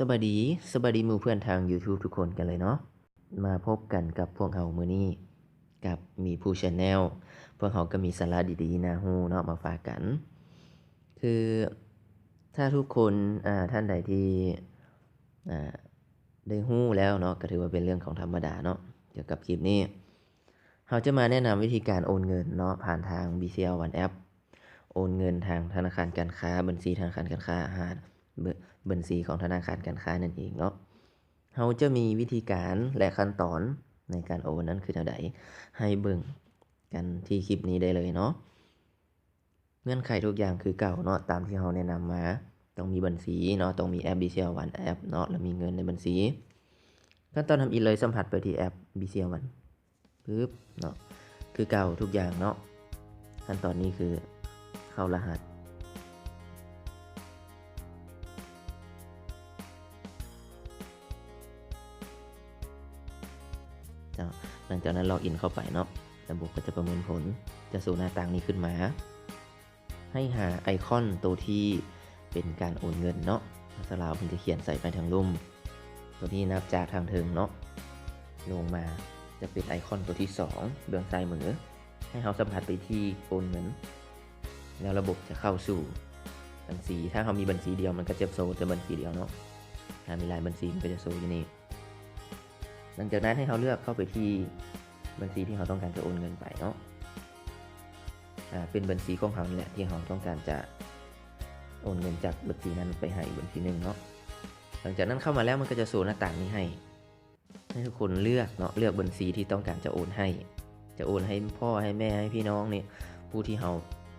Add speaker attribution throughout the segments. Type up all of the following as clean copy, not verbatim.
Speaker 1: สวัสดีหมู่เพื่อนทาง YouTube ทุกคนกันเลยเนาะมาพบกันกับพวกเรามื้อนี้กับมีผู้ Channel พวกเราก็มีสาระดีๆน่ารู้เนาะมาฝากกันคือถ้าทุกคนท่านใดที่ได้รู้แล้วเนาะก็ถือว่าเป็นเรื่องของธรรมดาเนาะเกี่ยวกับคลิปนี้เราจะมาแนะนำวิธีการโอนเงินเนาะผ่านทาง BCL One App โอนเงินทางธนาคารการค้าบัญชีธนาคารการค้าบัญชีของธนาคารการค้านั่นเองเนาะเราจะมีวิธีการและขั้นตอนในการโอนนั้นคือเท่าใดให้เบิ่งกันที่คลิปนี้ได้เลยเนาะเงื่อนไขทุกอย่างคือเก่าเนาะตามที่เราแนะนำมาต้องมีบัญชีเนาะต้องมีแอป BCL One App เนาะแล้วมีเงินในบัญชีขั้นตอนทำอินเลยสัมผัสไปที่แอป BCL One ปึ๊บเนาะคือเก่าทุกอย่างเนาะขั้นตอนนี้คือเข้ารหัสหลังจากนั้นล็อกอินเข้าไปเนาะระบบก็จะประเมินผลจะสู่หน้าต่างนี้ขึ้นมาให้หาไอคอนตัวที่เป็นการโอนเงินเนาะสลาวมันจะเขียนใส่ไปทางลุ่มตัวนี้นับจากทางเทิงเนาะลงมาจะเป็นไอคอนตัวที่2เบื้องซ้ายมือให้เราสัมผัสไปที่โอนเงินแล้วระบบจะเข้าสู่บัญชีถ้าเรามีบัญชีเดียวมันก็จะโชว์แต่บัญชีเดียวเนาะถ้ามีหลายบัญชีมันก็จะโชว์อยู่นี่หลังจากนั้นให้เราเลือกเข้าไปที่บัญชีที่เราต้องการจะโอนเงินไปเนาะเป็นบัญชีของเรานี่แหละที่เราต้องการจะโอนเงินจากบัญชีนั้นไปให้บัญชีหนึ่งเนาะหลังจากนั้นเข้ามาแล้วมันก็จะโชว์หน้าต่างนี้ให้ทุกคนเลือกเนาะเลือกบัญชีที่ต้องการจะโอนให้จะโอนให้พ่อให้แม่ให้พี่น้องนี่ผู้ที่เรา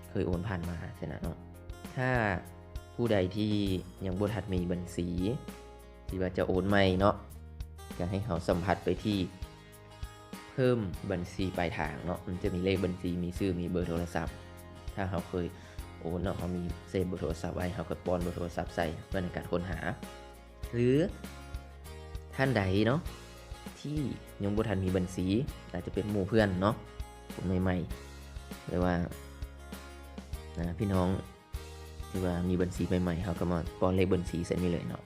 Speaker 1: เคยโอนผ่านมาใช่ไหมเนาะถ้าผู้ใดที่ยังบ่ทันมีบัญชีที่ว่าจะโอนใหม่เนาะจะให้เขาสัมผัสไปที่เพิ่มบัญชีปลายทางเนาะมันจะมีเลขบัญชีมีชื่อมีเบอร์โทรศัพท์ถ้าเขาเคยโอนเนาะเขามีเซฟเบอร์โทรศัพท์ไว้เขาก็ป้อนเบอร์โทรศัพท์ใส่เพื่อในการค้นหาหรือท่านใดเนาะที่ยังบ่ทันมีบัญชีอาจจะเป็นหมู่เพื่อนเนาะคนใหม่ๆหรือว่าพี่น้องที่ว่ามีบัญชีใหม่ๆเขาก็มาป้อนเลขบัญชีใส่นี่เลยเนาะ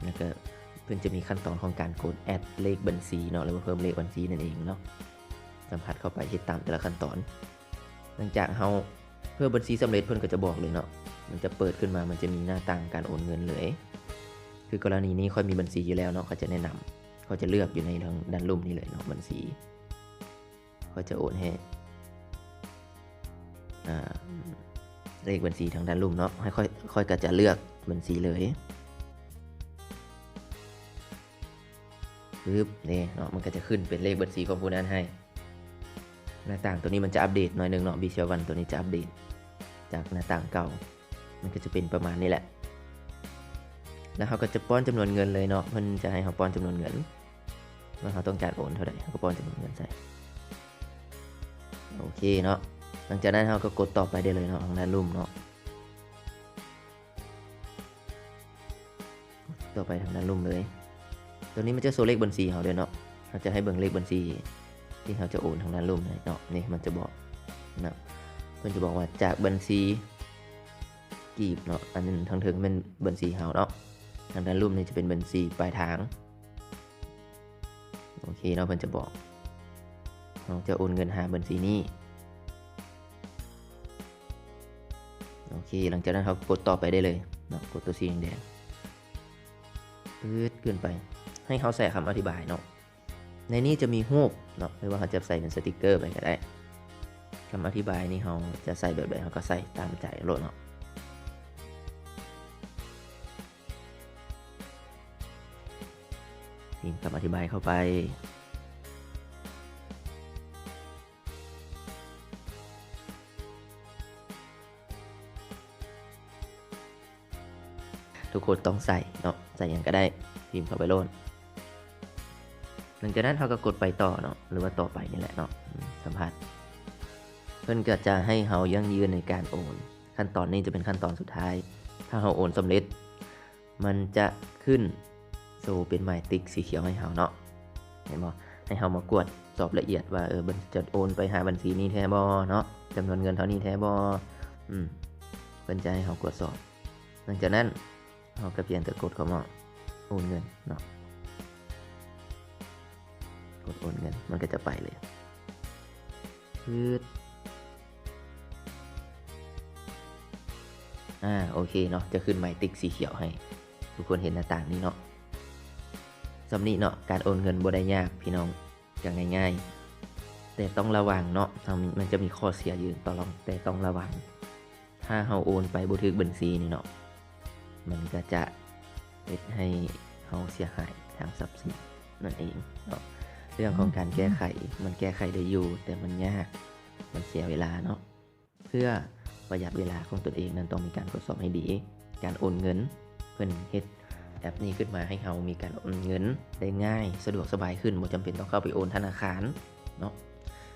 Speaker 1: แล้วก็เพื่อนจะมีขั้นตอนของการกดแอดเลขบัญชีเนาะหรือว่าเพิ่มเลขบัญชีนั่นเองเนาะสัมผัสเข้าไปติดตามแต่ละขั้นตอนหลังจากเราเพิ่มบัญชีสำเร็จเพื่อนก็จะบอกเลยเนาะมันจะเปิดขึ้นมามันจะมีหน้าต่างการโอนเงินเลยคือกรณีนี้ค่อยมีบัญชีอยู่แล้วเนาะเขาจะแนะนำเขาจะเลือกอยู่ในทางด้านลุ่มนี้เลยเนาะบัญชีเขาจะโอนให้เลขบัญชีทางด้านลุ่มเนาะให้ค่อยก็จะเลือกบัญชีเลยปึ๊บนี่เนาะมันก็จะขึ้นเป็นเลขบัญชีของผู้นั้นให้หน้าต่างตัวนี้มันจะอัปเดตหน่อยนึงเนาะ BCL One ตัวนี้จะอัปเดตจากหน้าต่างเก่ามันก็จะเป็นประมาณนี้แหละแล้วเขาก็จะป้อนจำนวนเงินเลยเนาะมันจะให้เขาป้อนจำนวนเงินว่าเขาต้องการโอนเท่าไหร่เขาก็ป้อนจำนวนเงินใส่โอเคเนาะหลังจากนั้นเขาก็กดต่อไปได้เลยเนาะทางด้านลุ่มเนาะต่อไปทางด้านลุ่มเลยตัวนี้มันจะโชว์เลขบัญชีเขาด้วยเนาะเขาจะให้เบิ่งเลขบัญชีที่เขาจะโอนทางด้านลุ่มเนาะนี่มันจะบอกนะมันจะบอกว่าจากบัญชีกีบเนาะอันนี้ทางเทิงเป็นบัญชีเขาเนาะทางด้านลุ่มนี่จะเป็นบัญชีปลายทางโอเคเนาะมันจะบอกเราจะโอนเงินหาบัญชีนี้โอเคหลังจากนั้นเขากดต่อไปได้เลยเนาะกดตัวสีแดงปื๊ดขึ้นไปให้เขาใส่คำอธิบายเนาะในนี้จะมีรูปเนาะหรือว่าเขาจะใส่เป็นสติกเกอร์ไปก็ได้คำอธิบายนี่เขาจะใส่แบบไหนเขาก็ใส่ตามใจโลดเนาะพิมพ์คำอธิบายเข้าไปทุกคนต้องใส่เนาะใส่อย่างก็ได้พิมพ์เข้าไปโลดหลังจากนั้นเขาก็กดไปต่อเนาะหรือว่าต่อไปนี่แหละเนาะสัมผัสเพื่อนก็จะให้เขายั่งยืนในการโอนขั้นตอนนี้จะเป็นขั้นตอนสุดท้ายถ้าเขาโอนสำเร็จมันจะขึ้นโชว์เป็นหมายติ๊กสีเขียวให้เขาเนาะเห็นบ่ให้เขามากวดสอบละเอียดว่าจะโอนไปหาบัญชีนี้แท้บ่เนาะจำนวนเงินเท่านี้แท้บ่เพื่อนจะให้เขากวดสอบหลังจากนั้นเขาก็เพียงแต่กดเข้ามา โอนเงินเนาะกดโอนเงินมันก็จะไปเลยพืดโอเคเนาะจะขึ้นหมายติ๊กสีเขียวให้ทุกคนเห็นหน้าต่างนี้เนาะสำนี้เนาะการโอนเงินบ่ได้ยากพี่น้องอย่างง่ายๆแต่ต้องระวังเนาะมันจะมีข้อเสียอยู่แต่ต้องระวังถ้าเราโอนไปบ่ถูกบัญชีนี่เนาะมันก็จะเฮ็ดให้เราเสียหายทางทรัพย์สินนั่นเองเนาะเรื่องของการแก้ไขมันแก้ไขได้อยู่แต่มันยากมันเสียเวลาเนาะเพื่อประหยัดเวลาของตนเองนั้นต้องมีการตรวจสอบให้ดีการโอนเงินเพิ่นเฮ็ดแอปนี้ขึ้นมาให้เรามีการโอนเงินได้ง่ายสะดวกสบายขึ้นบ่จำเป็นต้องเข้าไปโอนธนาคารเนาะ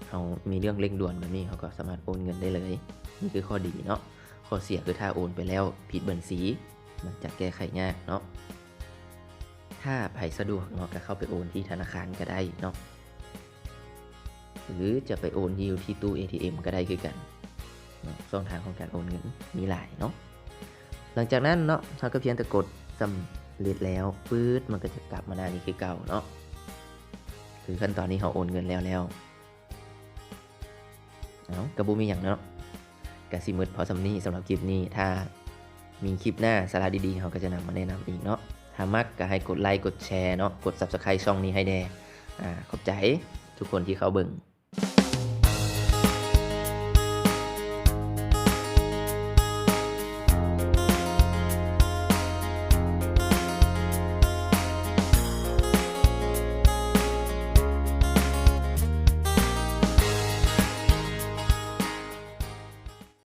Speaker 1: เรามีเรื่องเร่งด่วนแบบนี้เราก็สามารถโอนเงินได้เลยนี่คือข้อดีเนาะข้อเสียคือถ้าโอนไปแล้วผิดบัญชีมันจะแก้ไขยากเนาะถ้าไผสะดวกเนาะก็เข้าไปโอนที่ธนาคารก็ได้เนาะหรือจะไปโอนอยู่ที่ตู้ ATM ก็ได้คือกันช่องทางของการโอนเงินมีหลายเนาะหลังจากนั้นเนาะเราก็เพียงแต่กดสำเร็จแล้วปื๊ดมันก็จะกลับมาหน้านี้คือเก่าเนาะคือขั้นตอนนี้เราโอนเงินแล้วกระบุมีอย่างเนาะกะสิมืดพอสำนี้สำหรับคลิปนี้ถ้ามีคลิปหน้าสาระดีๆเราก็จะนำมาแนะนำอีกเนาะถ้ามักก็ให้กดไลค์กดแชร์เนาะกด Subscribe ช่องนี้ให้แด่ขอบใจทุกคนที่เข้าเบิ่ง